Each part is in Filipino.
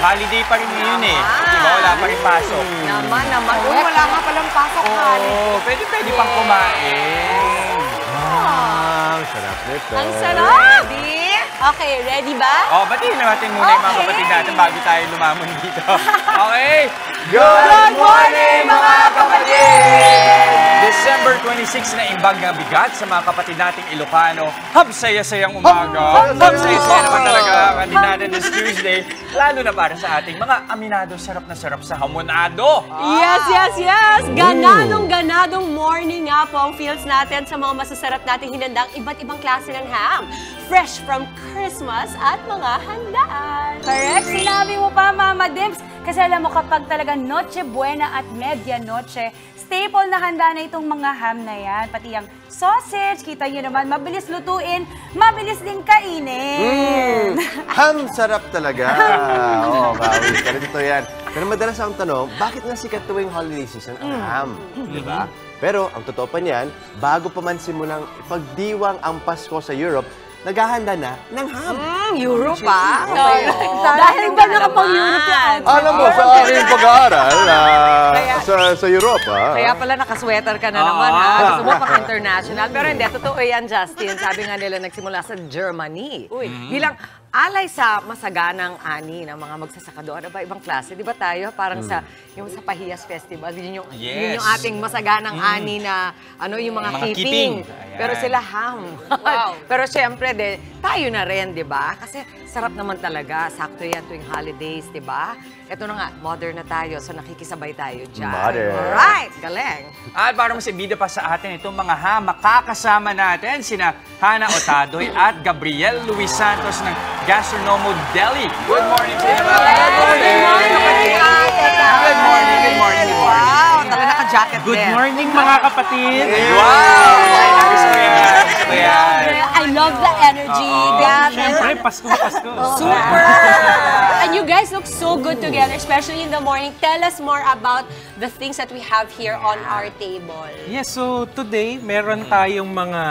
holiday pa rin ngayon eh. Diba? Wala pa rin pasok. Naman. Uy, wala nga palang pasok holiday. Pwede pang kumain. Sarap nito. Ang sarap! Okay, ready ba? Batiin natin muna yung mga kapatid natin bago tayo lumamon dito. Okay. Good morning, mga kapatid! December 26 na imbag na bigat sa mga kapatid nating Ilocano. Habsaya-sayang umaga. Habsaya-saya naman talaga ang atin natin this Tuesday. Lalo na para sa ating mga aminado, sarap na sarap sa hamonado. Yes! Ganadong morning nga po ang feels natin sa mga masasarap nating hinandang iba't ibang klase ng ham. Fresh from Christmas at mga handaan. Correct. Sinabi mo pa, Mama Dims. Kasi alam mo, kapag talaga Noche Buena at Medianoche, staple na handa na itong mga ham na yan. Pati yung sausage, kita nyo naman, mabilis lutuin, mabilis din kainin. Ham sarap talaga. Bawi ka rin ito yan. Pero madalas ang tanong, bakit nga sikat tuwing holiday season ang ham? Diba? Pero ang totoo pa niyan, bago pa man simulang ipagdiwang ang Pasko sa Europe, naghahanda na ng ham. Europe pa? Dahil ba nakapag-Europe yan? Alam mo, sa aking pag-aaral sa Europe, Kaya pala nakasweater ka na naman, ha? Gusto mo pang international. Pero hindi, totoo yan, Justin. Sabi nga nila nagsimula sa Germany. Bilang alay sa masaganang ani ng mga magsasaka doon. Ano ba, ibang klase? Di ba tayo? Parang sa Pahiyas Festival. Yun yung ating masaganang ani na, yung mga keeping. Pero sila ham. Wow. Pero syempre, tayo na rin, di ba? Kasi sarap naman talaga. Sakto yan tuwing holidays, di ba? Ito na nga, modern na tayo. So nakikisabay tayo dyan. Modern. Alright, galing. At para masibida pa sa atin itong mga ham, makakasama natin sina Hannah Otadoy at Gabriel Luis Santos ng Gastronomo Deli. Good morning sa inyo. Good morning. Wow, talaga naka-jacket din. Good morning, mga kapatid. Wow! Gusto ko yan. I love the energy. Siyempre, Pasko. Super! And you guys look so good together, especially in the morning. Tell us more about the things that we have here on our table. Yes, so today, meron tayong mga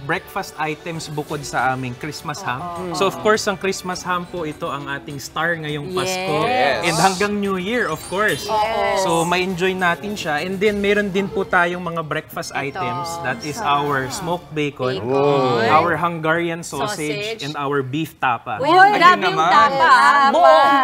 breakfast items bukod sa aming Christmas ham. So of course, ang Christmas ham po, ito ang ating star ngayong Pasko. Yes. And hanggang New Year, of course. So ma-enjoy natin siya. And then meron din po tayong mga breakfast items. That is our smoked bacon, our Hungarian sausage, and our beef tapa. Uy, grabe yung tapa.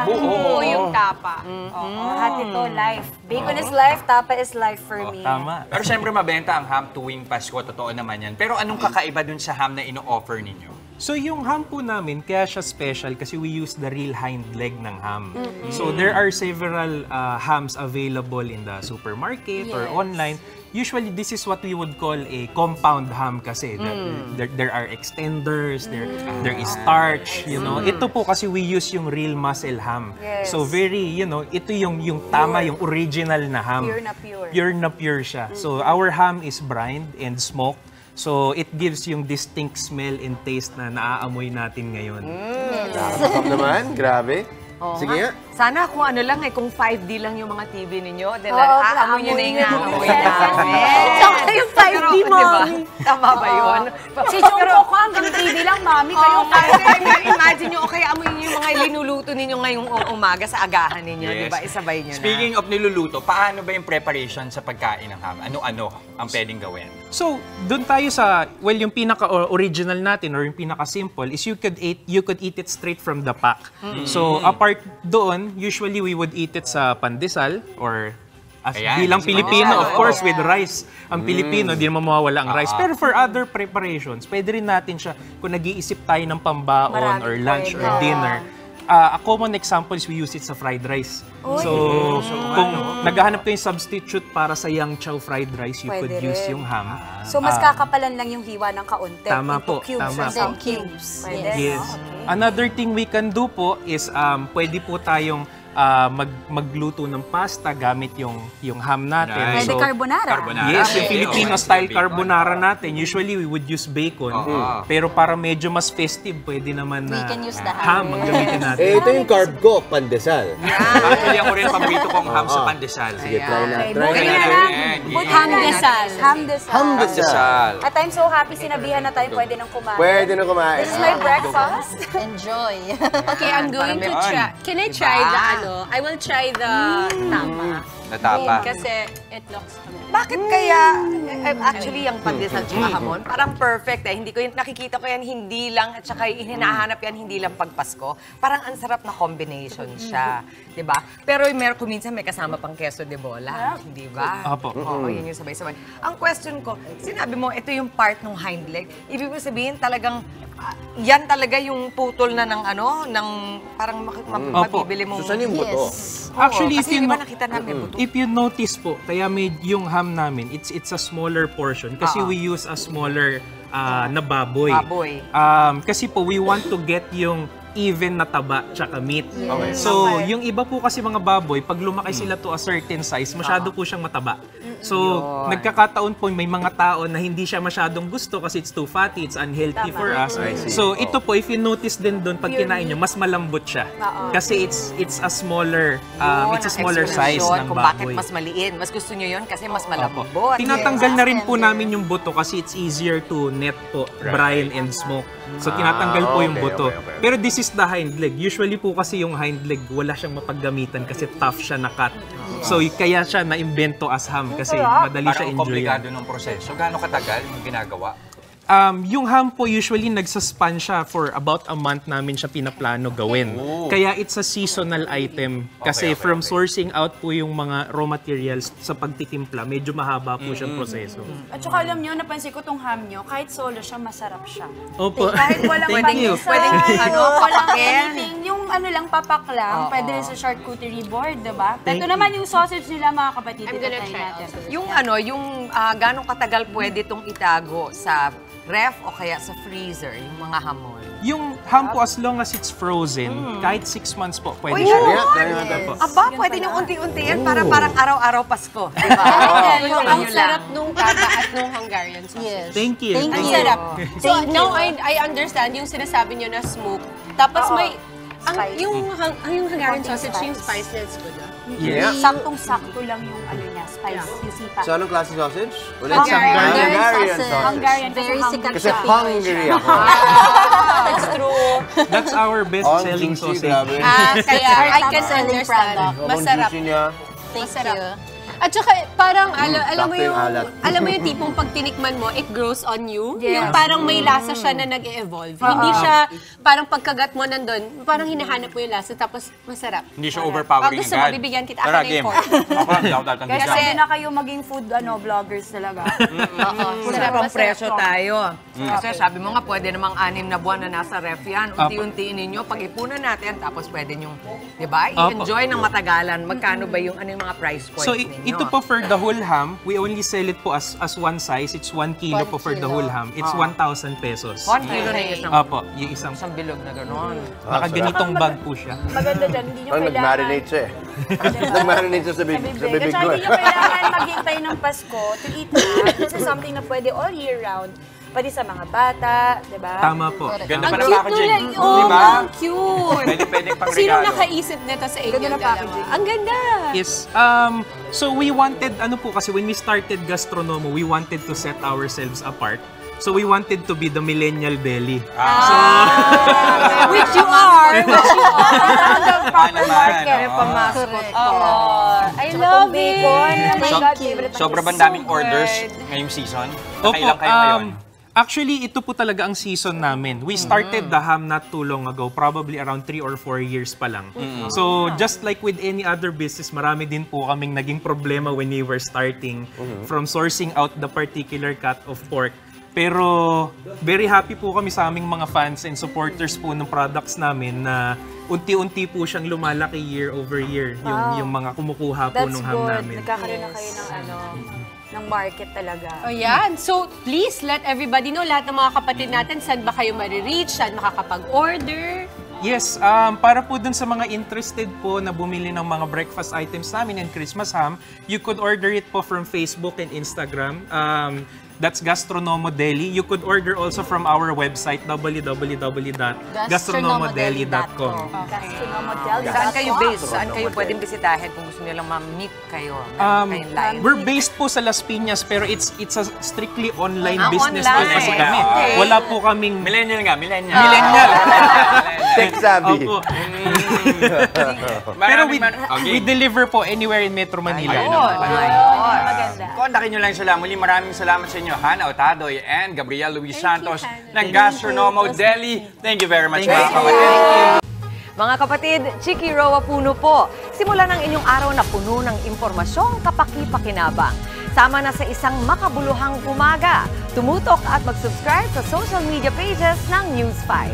Buo yung tapa. Lahat ito, life. Bacon is life, tapa is life for me. Tama. Pero siyempre mabenta ang ham tuwing Pasko, totoo naman yan. Pero anong kakaiba dun sa ham na ino-offer ninyo? So yung ham po namin, kaya siya special kasi we use the real hind leg ng ham. So there are several hams available in the supermarket or online. Usually, this is what we would call a compound ham kasi. There are extenders, there is starch, Ito po kasi we use yung real muscle ham. Yes. So very, ito yung tama, yung original na ham. Pure na pure. Pure na pure siya. So our ham is brined and smoked. So it gives yung distinct smell and taste na naaamoy natin ngayon. Sarap naman, grabe. Sige nga. Sana kung ano lang kung 5D lang yung mga TV ninyo, then aamoy nyo na yung aamoy namin. Saka yung 5D, Mommy. Tama ba yun? Si Chongko ko hanggang 3D lang, Mami. Kayo Imagine nyo, o kaya amoy nyo yung mga linuluto ninyo ngayong umaga sa agahan ninyo, di ba? Isabay nyo na. Speaking of niluluto, paano ba yung preparation sa pagkain ng ham? Ano-ano ang pwedeng gawin? So, doon tayo sa, yung pinaka-original natin or yung pinaka-simple is you could eat it straight from the pack. So, apart doon, usually we would eat it sa pandesal or bilang Pilipino, of course, with rice. Ang Pilipino, di naman mawawala ang rice. Pero for other preparations, pwede rin natin siya kung nag-iisip tayo ng pambaon or lunch or dinner. A common example is we use it sa fried rice. So, kung naghahanap kayo yung substitute para sa yang chow fried rice, you could use yung ham. So, mas kakapalan lang yung hiwa ng kaunti. Tama po, Cubes tama and then po. cubes. Pwede. Yes. Another thing we can do po is pwede po tayong magluto ng pasta gamit yung ham natin. Nice. Pwede carbonara. Yes, yung Okay, Filipino-style bacon. carbonara natin, usually we would use bacon. Pero para medyo mas festive, pwede naman na can use the ham ang gamitin natin. Ito yung carb ko, pandesal. Actually, ako rin paborito kong ham sa pandesal. Sige, try natin. Okay, Try buti na natin. lang. Buti na lang. Hamdesal. Pandesal. At I'm so happy sinabihan na tayo pwede nang kumain. Pwede na kumain. This is my breakfast. Enjoy. Okay, I'm going to try. Can I try the I will try the tapa. Natapa. Kasi it looks Bakit kaya, actually, yung pandesal tsaka hamon, parang perfect eh. Hindi ko nakikita ko yan, hindi lang, at saka hinahanap yan, hindi lang pagpasko. Parang ang sarap na combination siya. Di ba? Pero meron ko minsan may kasama pang queso de bola. Di ba? Apo. Oo, yun yung sabay-sabay. Ang question ko, sinabi mo, ito yung part ng hind leg. Ibig mo sabihin talagang, yan talaga yung putol na ng ng parang mabibili mong... So, saan yung buto? Actually, kasi di ba nakita namin buto? if you notice po, kaya may yung ham namin, it's a smaller portion kasi we use a smaller na baboy. Baboy. Kasi po, we want to get yung even na taba tsaka meat. So, yung iba po kasi mga baboy, pag lumaki sila to a certain size, masyado po siyang mataba. So, nagkakataon po may mga tao na hindi siya masyadong gusto kasi it's too fatty, it's unhealthy for us. So, ito po, if you notice din doon, pag kinain nyo, mas malambot siya. Kasi it's a smaller size ng kung bakit baboy. mas maliin. Mas gusto nyo yun kasi mas Opo. malambot. Tinatanggal na rin po namin yung buto kasi it's easier to net po, brine and smoke. So tinatanggal po yung buto. okay. Pero this is the hind leg. Usually po kasi yung hind leg wala siyang mapaggamitan kasi tough siya na cut. So kaya siya na-imbento as ham kasi madali siya Parang enjoyan. komplikado ng proseso. Gaano katagal yung ginagawa? Yung ham po usually nagsaspan siya for about a month namin siya pinaplano gawin. Kaya it's a seasonal item kasi from sourcing out po yung mga raw materials sa pagtitimpla, medyo mahaba po siyang proseso. At saka alam nyo, napansin ko tong ham nyo, kahit solo siya, masarap siya. Opo. Kahit walang Thank you. pandesal, Pwedeng, walang papakin. anything. Yung lang, papak lang, pwede rin sa charcuterie board, diba? Ito naman yung sausage nila, mga kapatid. I'm Ito gonna try try natin. also. Yung gano'ng katagal pwede itong itago sa ref o kaya sa freezer, yung mga hamon. Yung ham po, as long as it's frozen, kahit 6 months po, pwede Uy, siya. yun! Try natin po. Aba, pwede nyo unti-unti yan para parang araw-araw Pasko. Di ba? Ang sarap nung tapa at nung Hungarian sausage. Yes. Thank you. Thank Ang you. sarap. So now I understand yung sinasabi nyo na smoke. Tapos may yung Hungarian sausage, yung spiceless ko na. Yeah. Saktong-sakto lang yung niya, spice, yung sipa. So, anong klase sausage? Ulit. Hungarian sausage. Hungarian, Very kasi sikat Kasi sa Pinoy hungry siya. ako. That's true. That's our best-selling juicy, sausage. grabe. Kaya I can Top-selling understand. product. Ang Masarap. juicy niya. Thank Masarap. you. At saka parang alam mo sakto yung yung alat. alam mo yung tipong pag tinikman mo, it grows on you. Yes. Yung parang may lasa siya na nag-evolve. Hindi siya parang pagkagat mo nandun, parang hinahanap mo yung lasa tapos masarap. Hindi siya overpowering Gusto mo, bibigyan kita. Ako Tara, na yung game. fork. Ako lang, hindi ako tatanggi Kasi dyan. na kayo maging food vloggers talaga. Masarap ang presyo tayo. Kasi sabi mo nga, pwede namang 6 na buwan na nasa ref yan. Unti-untiin ninyo, pag-ipunan natin, tapos pwede nyo, di ba, i-enjoy ng matagalan. Magkano ba yung yung mga price points So, ninyo? ito po for the whole ham, we only sell it po as one size. It's 1 kilo 1 po for the kilo. whole ham. It's 1,000 pesos. 1 kilo na yung isang, Opo, yung isang bilog na gano'n. nakaganitong bag po siya. Maganda dyan, hindi nyo Parang kailangan... nag-marinate siya eh. Nag-marinate siya sa bibig At ko saka eh. hindi nyo kailangan maghintay ng Pasko to eat na. This is something na pwede all year round. Pwede sa mga bata, di ba? Tama po. Ganda pa Ang ng cute packaging. nila. Di Oh, ba? ang cute. Pwede pang Sino regalo. nakaisip nito sa inyo Ganda ng dalawa? packaging. Ang ganda. Yes. So we wanted, kasi when we started Gastronomo, we wanted to set ourselves apart. So we wanted to be the millennial belly. Which you are. Which you are. Ano naman? Correct. I love it. Bacon. Oh my So- God, favorite na Sobrang this. daming orders ngayong season. Nakailang kayo ngayon? Actually, ito po talaga ang season namin. We started the ham not too long ago, probably around 3 or 4 years pa lang. So, just like with any other business, marami din po kaming naging problema when we were starting from sourcing out the particular cut of pork. Pero, very happy po kami sa aming mga fans and supporters po ng products namin na unti-unti po siyang lumalaki year over year, yung mga kumukuha po That's ng ham good. namin. Nagkakaroon na kayo ng ng market talaga. O yan. So, please let everybody know, lahat ng mga kapatid natin, saan ba kayo marireach, saan makakapag-order. Yes, para po dun sa mga interested po na bumili ng mga breakfast items namin and Christmas ham, you could order it po from Facebook and Instagram. That's Gastronomo Deli. You could order also from our website, www.gastronomodeli.com. Saan kayo based? Saan kayo pwedeng bisitahin kung gusto niyo lang ma-meet kayo? Kayong live? We're based po sa Las Piñas pero it's a strictly online business online. po kasi kami. Okay. Wala po kaming Millennial nga, millennial. millennial. Tech savvy. Opo. Pero Pero we deliver po anywhere in Metro Manila. Maganda. Kontakin nyo lang sila. Muli maraming salamat sa inyo, Hannah Otadoy and Gabriel Luis Santos ng Gastronomo Deli. Thank you very much, mga kapatid. Mga kapatid, Chiki Roa Puno po. Simulan ang inyong araw na puno ng impormasyong kapaki-pakinabang. Sama na sa isang makabuluhang umaga. Tumutok at mag-subscribe sa social media pages ng News 5.